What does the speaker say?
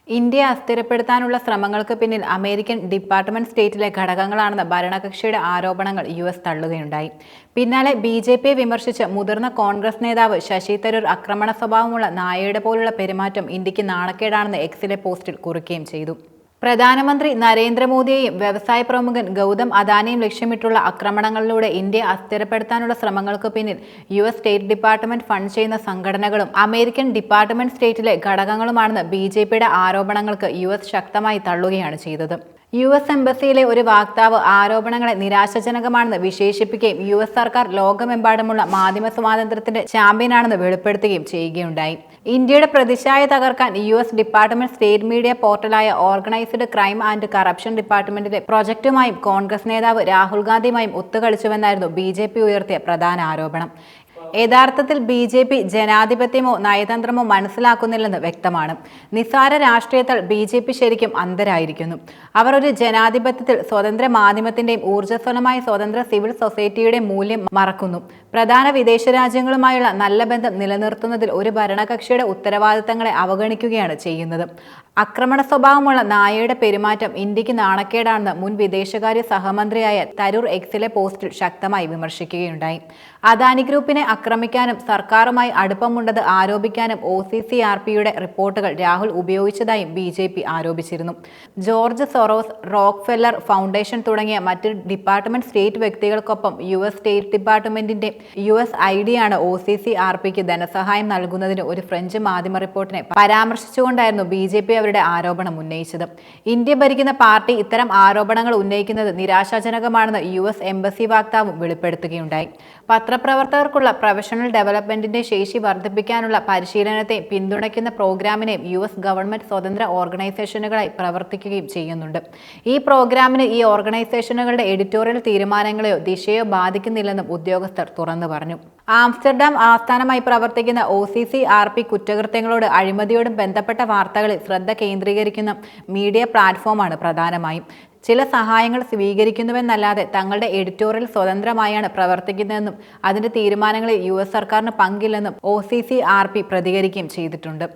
ഇന്ത്യയെ അസ്ഥിരപ്പെടുത്താനുള്ള ശ്രമങ്ങൾക്ക് പിന്നിൽ അമേരിക്കൻ ഡിപ്പാർട്ട്മെന്റ് സ്റ്റേറ്റിലെ ഘടകങ്ങളാണെന്ന ഭരണകക്ഷിയുടെ ആരോപണങ്ങൾ US തള്ളുകയുണ്ടായി. പിന്നാലെ BJPയെ വിമർശിച്ച് മുതിർന്ന കോൺഗ്രസ് നേതാവ് ശശി തരൂർ ആക്രമണ സ്വഭാവമുള്ള നായയുടെ പോലുള്ള പെരുമാറ്റം ഇന്ത്യക്ക് നാണക്കേടാണെന്ന് എക്സിലെ പോസ്റ്റിൽ കുറിക്കുകയും ചെയ്തു. പ്രധാനമന്ത്രി നരേന്ദ്രമോദിയെയും വ്യവസായ പ്രമുഖൻ ഗൗതം അദാനിയും ലക്ഷ്യമിട്ടുള്ള ആക്രമണങ്ങളിലൂടെ ഇന്ത്യയെ അസ്ഥിരപ്പെടുത്താനുള്ള ശ്രമങ്ങൾക്ക് പിന്നിൽ US സ്റ്റേറ്റ് ഡിപ്പാർട്ട്മെന്റ് ഫണ്ട് ചെയ്യുന്ന സംഘടനകളും അമേരിക്കൻ ഡിപ്പാർട്ട്മെന്റ് സ്റ്റേറ്റിലെ ഘടകങ്ങളുമാണെന്ന് BJPയുടെ ആരോപണങ്ങൾക്ക് US ശക്തമായി തള്ളുകയാണ് ചെയ്തത്. US എംബസിയിലെ ഒരു വക്താവ് ആരോപണങ്ങളെ നിരാശാജനകമാണെന്ന് വിശേഷിപ്പിക്കുകയും US സർക്കാർ ലോകമെമ്പാടുമുള്ള മാധ്യമ സ്വാതന്ത്ര്യത്തിന്റെ ചാമ്പ്യനാണെന്ന് വെളിപ്പെടുത്തുകയും ചെയ്യുകയുണ്ടായി. ഇന്ത്യയുടെ പ്രതിച്ഛായ തകർക്കാൻ US ഡിപ്പാർട്ട്മെന്റ് സ്റ്റേറ്റ് മീഡിയ പോർട്ടലായ ഓർഗനൈസ്ഡ് ക്രൈം ആൻഡ് കറപ്ഷൻ ഡിപ്പാർട്ട്മെന്റിന്റെ പ്രൊജക്ടുമായും കോൺഗ്രസ് നേതാവ് രാഹുൽ ഗാന്ധിയുമായും ഒത്തുകളിച്ചുവെന്നായിരുന്നു BJP ഉയർത്തിയ പ്രധാന ആരോപണം. യഥാർത്ഥത്തിൽ BJP ജനാധിപത്യമോ നയതന്ത്രമോ മനസ്സിലാക്കുന്നില്ലെന്ന് വ്യക്തമാണ്. നിസ്സാര രാഷ്ട്രീയത്തിൽ BJP ശരിക്കും അന്ധരായിരിക്കുന്നു. അവർ ഒരു ജനാധിപത്യത്തിൽ സ്വതന്ത്ര മാധ്യമത്തിന്റെയും ഊർജ്ജസ്വലമായ സ്വതന്ത്ര സിവിൽ സൊസൈറ്റിയുടെയും മൂല്യം മറക്കുന്നു. പ്രധാന വിദേശ രാജ്യങ്ങളുമായുള്ള നല്ല ബന്ധം നിലനിർത്തുന്നതിൽ ഒരു ഭരണകക്ഷിയുടെ ഉത്തരവാദിത്തങ്ങളെ അവഗണിക്കുകയാണ് ചെയ്യുന്നത്. ആക്രമണ സ്വഭാവമുള്ള നായയുടെ പെരുമാറ്റം ഇന്ത്യക്ക് നാണക്കേടാണെന്ന് മുൻ വിദേശകാര്യ സഹമന്ത്രിയായ തരൂർ എക്സിലെ പോസ്റ്റിൽ ശക്തമായി വിമർശിക്കുകയുണ്ടായി. അദാനി ഗ്രൂപ്പിനെ ആക്രമിക്കാനും സർക്കാരുമായി അടുപ്പമുണ്ടെന്ന് ആരോപിക്കാനും OCCRPയുടെ റിപ്പോർട്ടുകൾ രാഹുൽ ഉപയോഗിച്ചതായും BJP ആരോപിച്ചിരുന്നു. ജോർജ് സൊറോസ്, റോക്ക്ഫെല്ലർ ഫൗണ്ടേഷൻ തുടങ്ങിയ മറ്റ് ഡിപ്പാർട്ട്മെന്റ് സ്റ്റേറ്റ് വ്യക്തികൾക്കൊപ്പം US സ്റ്റേറ്റ് ഡിപ്പാർട്ട്മെന്റിന്റെ USAID ആണ് OCCRPക്ക് ധനസഹായം നൽകുന്നതിന് ഒരു ഫ്രഞ്ച് മാധ്യമ റിപ്പോർട്ടിനെ പരാമർശിച്ചുകൊണ്ടായിരുന്നു BJP അവരുടെ ആരോപണം ഉന്നയിച്ചത്. ഇന്ത്യ ഭരിക്കുന്ന പാർട്ടി ഇത്തരം ആരോപണങ്ങൾ ഉന്നയിക്കുന്നത് നിരാശാജനകമാണെന്ന് US എംബസി വക്താവും വെളിപ്പെടുത്തുകയുണ്ടായി. പത്രപ്രവർത്തകർക്കുള്ള പ്രൊഫഷണൽ ഡെവലപ്മെന്റിന്റെ ശേഷി വർദ്ധിപ്പിക്കാനുള്ള പരിശീലനത്തെ പിന്തുണയ്ക്കുന്ന പ്രോഗ്രാമിനെ US ഗവൺമെന്റ് സ്വതന്ത്ര ഓർഗനൈസേഷനുകളായി പ്രവർത്തിക്കുകയും ചെയ്യുന്നുണ്ട്. ഈ പ്രോഗ്രാമിന് ഈ ഓർഗനൈസേഷനുകളുടെ എഡിറ്റോറിയൽ തീരുമാനങ്ങളെയോ ദിശയോ ബാധിക്കുന്നില്ലെന്നും ഉദ്യോഗസ്ഥർ തുറന്നു പറഞ്ഞു. ആംസ്റ്റർഡാം ആസ്ഥാനമായി പ്രവർത്തിക്കുന്ന OCCRP കുറ്റകൃത്യങ്ങളോട് അഴിമതിയോടും ബന്ധപ്പെട്ട വാർത്തകളിൽ ശ്രദ്ധ കേന്ദ്രീകരിക്കുന്ന മീഡിയ പ്ലാറ്റ്ഫോമാണ് പ്രധാനമായും. ചില സഹായങ്ങൾ സ്വീകരിക്കുന്നുവെന്നല്ലാതെ തങ്ങളുടെ എഡിറ്റോറിയൽ സ്വതന്ത്രമായാണ് പ്രവർത്തിക്കുന്നതെന്നും അതിന്റെ തീരുമാനങ്ങളിൽ US സർക്കാരിന് പങ്കില്ലെന്നും OCCRP പ്രതികരിക്കുകയും ചെയ്തിട്ടുണ്ട്.